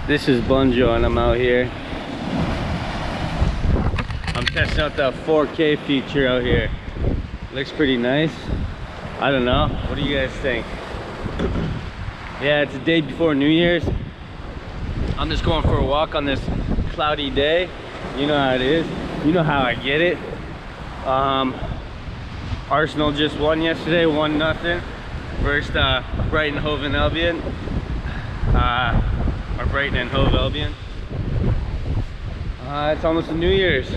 Thisisbunjo, and I'm out here. I'm testing out the 4K feature out here. Looks pretty nice. I don't know. What do you guys think? Yeah, it's the day before New Year's. I'm just going for a walk on this cloudy day. You know how it is. You know how I get it. Arsenal just won yesterday, 1-0 versus Brighton Hove Albion. Or Brighton and Hove Albion. It's almost the New Year's.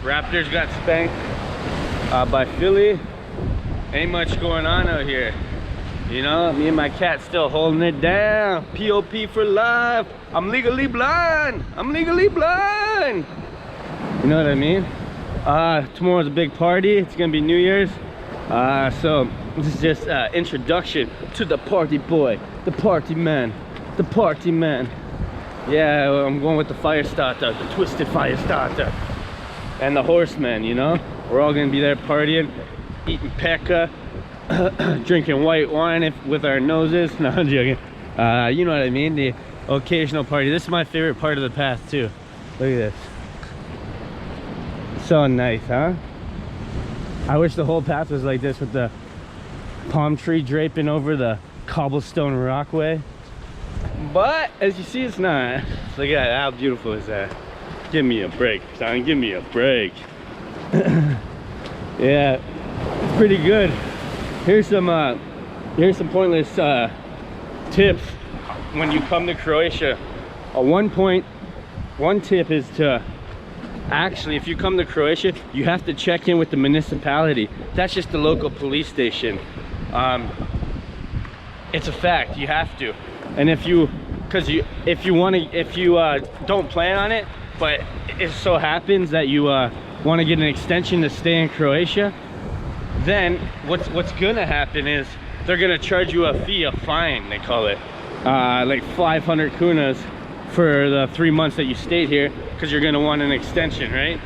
Raptors got spanked by Philly. Ain't much going on out here. You know, me and my cat still holding it down. POP for life. I'm legally blind. I'm legally blind. You know what I mean? Tomorrow's a big party. It's gonna be New Year's. So this is just introduction to the party boy, the party man, the party man. Yeah, I'm going with the fire starter, the twisted fire starter, and the horseman. You know, we're all gonna be there partying, eating pekka, drinking white wine with our noses. No, I'm joking. You know what I mean? The occasional party. This is my favorite part of the path too. Look at this. So nice, huh? I wish the whole path was like this, with the palm tree draping over the cobblestone rockway. But as you see, it's not. Look at that. How beautiful is that? Give me a break, son. Give me a break. Yeah, it's pretty good. Here's some pointless tips when you come to Croatia. One tip is to actually, if you come to Croatia, you have to check in with the municipality. That's just the local police station. It's a fact. You have to. And if you don't plan on it, but it so happens that you want to get an extension to stay in Croatia, then what's gonna happen is they're gonna charge you a fee, a fine they call it, like 500 kunas for the 3 months that you stayed here, because you're gonna want an extension, right?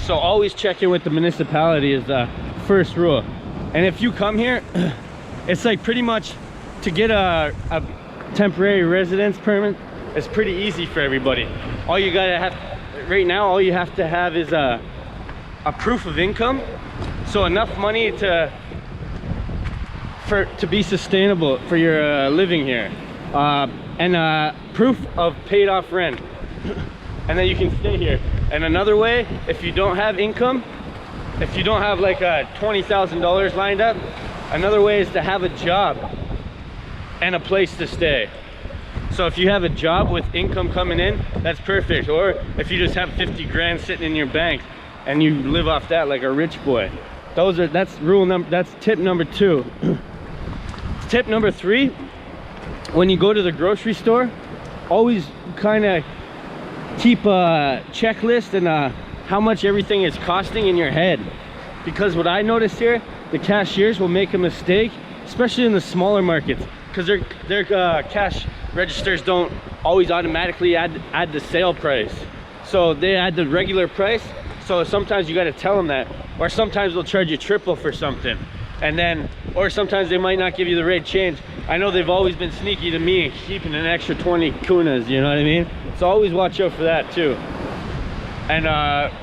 So always check in with the municipality is the first rule. And if you come here, it's like pretty much to get a temporary residence permit. It's pretty easy for everybody. All you gotta have right now, all you have to have is a proof of income, so enough money to be sustainable for your living here, and proof of paid off rent, and then you can stay here. And another way, if you don't have income, if you don't have like $20,000 lined up, another way is to have a job and a place to stay. So if you have a job with income coming in, that's perfect. Or if you just have 50 grand sitting in your bank and you live off that like a rich boy. That's tip number 2. Tip number 3, when you go to the grocery store, always kind of keep a checklist and how much everything is costing in your head. Because what I noticed here, the cashiers will make a mistake, especially in the smaller markets, because their cash registers don't always automatically add the sale price. So they add the regular price, so sometimes you got to tell them that. Or sometimes they'll charge you triple for something, and then, or sometimes they might not give you the right change. I know they've always been sneaky to me, keeping an extra 20 kunas, you know what I mean? So always watch out for that too. And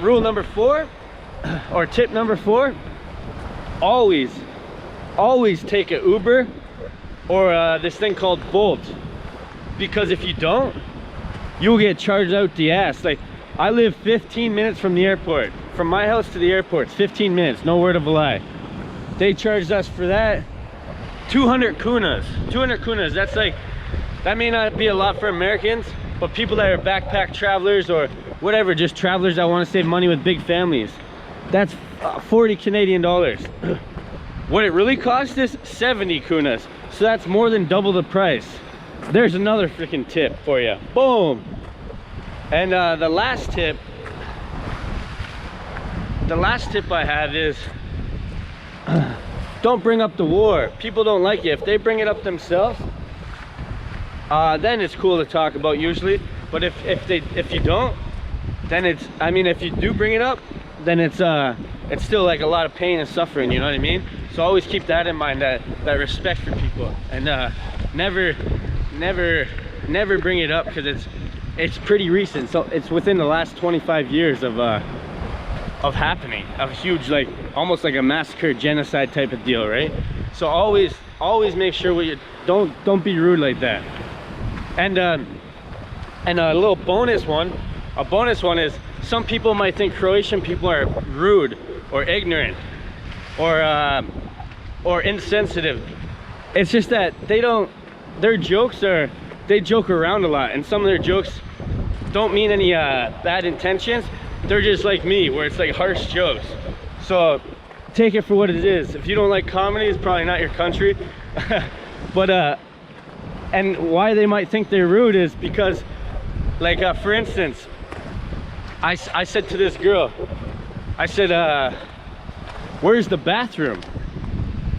rule number 4, or tip number 4, always take an Uber or this thing called Bolt, because if you don't, you'll get charged out the ass. Like, I live 15 minutes from the airport. From my house to the airport, it's 15 minutes, no word of a lie. They charged us for that 200 kunas. 200 kunas, that's like, that may not be a lot for Americans, but people that are backpack travelers or whatever, just travelers that want to save money with big families, that's 40 Canadian dollars. What it really costs is 70 kunas. So that's more than double the price. There's another freaking tip for you. Boom. And the last tip I have is don't bring up the war. People don't like it. If they bring it up themselves, then it's cool to talk about usually. But if you don't, then it's, I mean, if you do bring it up, then it's still like a lot of pain and suffering, you know what I mean? So always keep that in mind, that respect for people, and never never bring it up because it's pretty recent. So it's within the last 25 years of happening, of huge, like almost like a massacre, genocide type of deal, right? So always make sure you don't be rude like that. And a little bonus one, is some people might think Croatian people are rude or ignorant or insensitive. It's just that their jokes they joke around a lot, and some of their jokes don't mean any bad intentions. They're just like me, where it's like harsh jokes. So take it for what it is. If you don't like comedy, it's probably not your country. But and why they might think they're rude is because, like, for instance, I said to this girl, I said, where's the bathroom?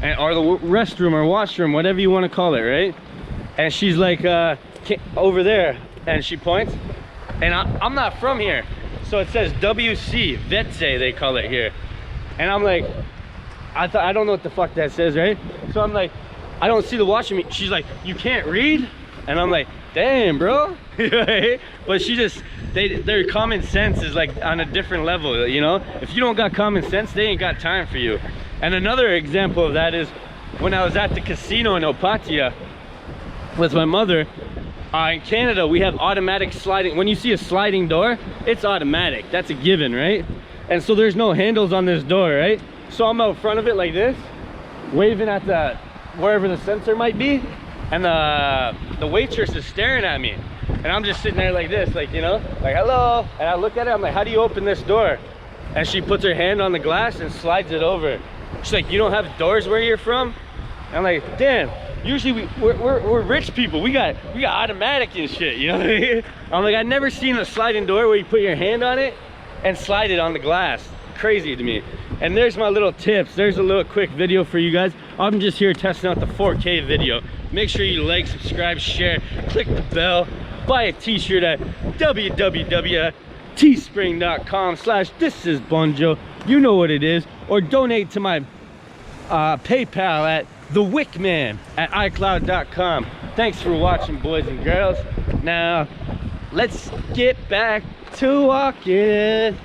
Or the restroom or washroom, whatever you want to call it, right? And she's like, over there, and she points, and I'm not from here, so it says WC, Vetse they call it here. And I'm like, I don't know what the fuck that says, right? So I'm like, I don't see the washroom. She's like, you can't read? And I'm like, damn, bro. But their common sense is like on a different level, you know? If you don't got common sense, they ain't got time for you. And another example of that is when I was at the casino in Opatia with my mother. In Canada, we have automatic sliding. When you see a sliding door, it's automatic. That's a given, right? And so there's no handles on this door, right? So I'm out front of it like this, waving at wherever the sensor might be, and the waitress is staring at me, and I'm just sitting there like this, like, you know, like, hello. And I look at her, I'm like, how do you open this door? And she puts her hand on the glass and slides it over. She's like, you don't have doors where you're from? And I'm like, damn, usually we're rich people, we got automatic and shit, you know? I'm like, I've never seen a sliding door where you put your hand on it and slide it on the glass. Crazy to me. And there's my little tips. There's a little quick video for you guys. I'm just here testing out the 4K video. Make sure you like, subscribe, share, click the bell, buy a t-shirt at www.teespring.com/thisisbunjo. You know what it is. Or donate to my PayPal at thewickman@icloud.com. Thanks for watching, boys and girls. Now let's get back to walking.